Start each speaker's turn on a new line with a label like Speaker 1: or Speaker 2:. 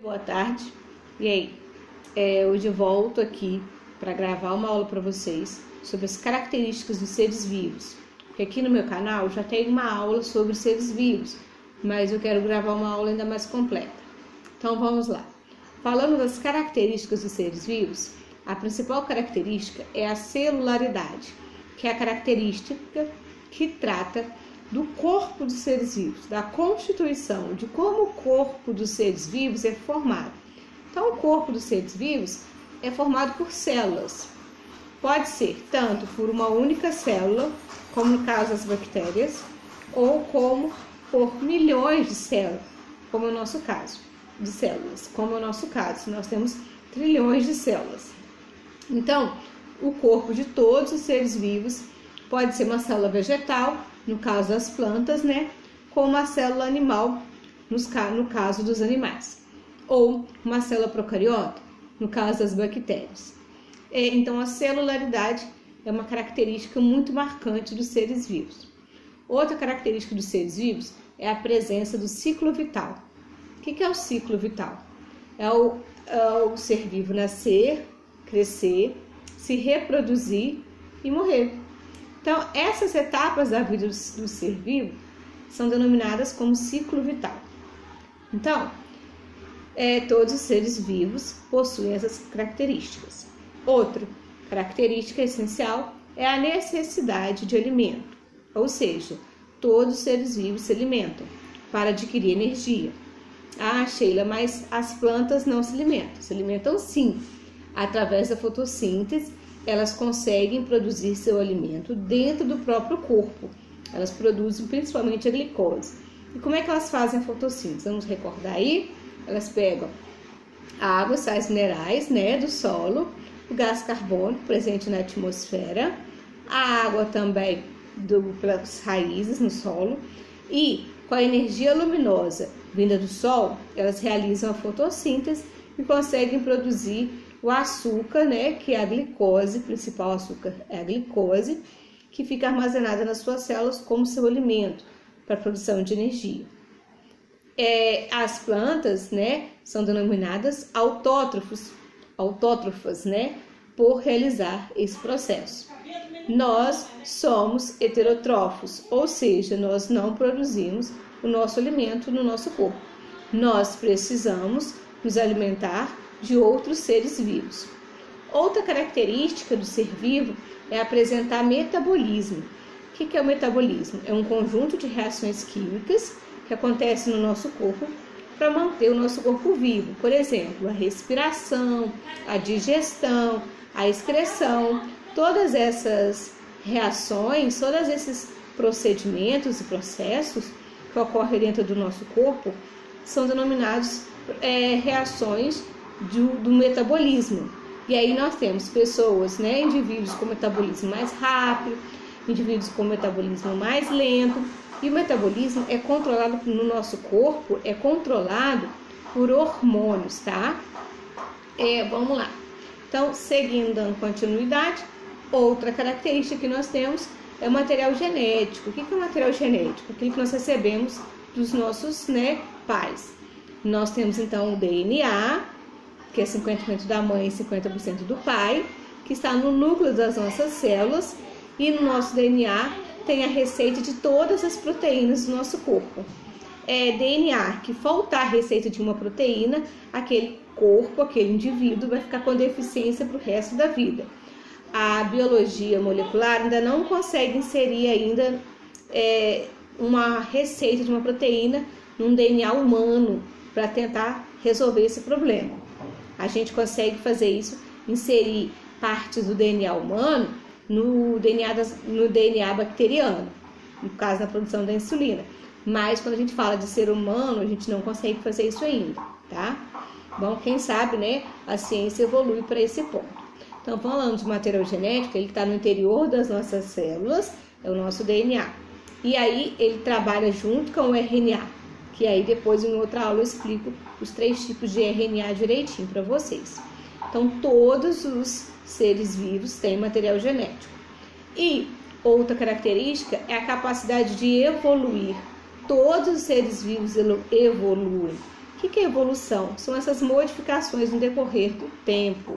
Speaker 1: Boa tarde, e aí? Hoje eu volto aqui para gravar uma aula para vocês sobre as características dos seres vivos. Porque aqui no meu canal já tem uma aula sobre seres vivos, mas eu quero gravar uma aula ainda mais completa. Então vamos lá. Falando das características dos seres vivos, a principal característica é a celularidade, que é a característica que trata do corpo dos seres vivos, da constituição, de como o corpo dos seres vivos é formado. Então, o corpo dos seres vivos é formado por células. Pode ser tanto por uma única célula, como no caso das bactérias, ou como por milhões de células, como é o nosso caso, de células, como é o nosso caso. Nós temos trilhões de células. Então, o corpo de todos os seres vivos pode ser uma célula vegetal, no caso das plantas, como uma célula animal, no caso dos animais, ou uma célula procariota, no caso das bactérias. Então, a celularidade é uma característica muito marcante dos seres vivos. Outra característica dos seres vivos é a presença do ciclo vital. O que é o ciclo vital? É o ser vivo nascer, crescer, se reproduzir e morrer. Então, essas etapas da vida do ser vivo são denominadas como ciclo vital. Então, todos os seres vivos possuem essas características. Outra característica essencial é a necessidade de alimento, ou seja, todos os seres vivos se alimentam para adquirir energia. Ah, Sheila, mas as plantas não se alimentam sim, através da fotossíntese. Elas conseguem produzir seu alimento dentro do próprio corpo. Elas produzem principalmente a glicose. E como é que elas fazem a fotossíntese? Vamos recordar aí? Elas pegam a água, sais minerais, do solo, o gás carbônico presente na atmosfera, a água também pelas raízes no solo, e com a energia luminosa vinda do sol, elas realizam a fotossíntese e conseguem produzir o açúcar, que é a glicose, o principal açúcar é a glicose, que fica armazenada nas suas células como seu alimento para a produção de energia. As plantas, são denominadas autótrofas, por realizar esse processo. Nós somos heterotrófos, ou seja, nós não produzimos o nosso alimento no nosso corpo. Nós precisamos nos alimentar de outros seres vivos. Outra característica do ser vivo é apresentar metabolismo. O que é o metabolismo? É um conjunto de reações químicas que acontecem no nosso corpo para manter o nosso corpo vivo. Por exemplo, a respiração, a digestão, a excreção. Todas essas reações, todos esses procedimentos e processos que ocorrem dentro do nosso corpo são denominados reações do metabolismo. E aí nós temos pessoas, indivíduos com metabolismo mais rápido, indivíduos com metabolismo mais lento, e o metabolismo é controlado no nosso corpo, é controlado por hormônios, tá? Vamos lá. Então, seguindo, dando continuidade, outra característica que nós temos é o material genético. O que é o material genético? Aquilo que nós recebemos dos nossos pais. Nós temos então o DNA, que é 50% da mãe e 50% do pai, que está no núcleo das nossas células, e no nosso DNA tem a receita de todas as proteínas do nosso corpo. DNA, que faltar a receita de uma proteína, aquele corpo, aquele indivíduo vai ficar com deficiência para o resto da vida. A biologia molecular ainda não consegue inserir ainda uma receita de uma proteína num DNA humano para tentar resolver esse problema. A gente consegue fazer isso, inserir partes do DNA humano no DNA bacteriano, no caso da produção da insulina. Mas quando a gente fala de ser humano, a gente não consegue fazer isso ainda, tá? Bom, quem sabe, a ciência evolui para esse ponto. Então, falando de material genético, ele está no interior das nossas células, é o nosso DNA. E aí ele trabalha junto com o RNA, que aí depois em outra aula eu explico os 3 tipos de RNA direitinho para vocês. Então, todos os seres vivos têm material genético. E outra característica é a capacidade de evoluir. Todos os seres vivos evoluem. O O que é evolução? São essas modificações no decorrer do tempo.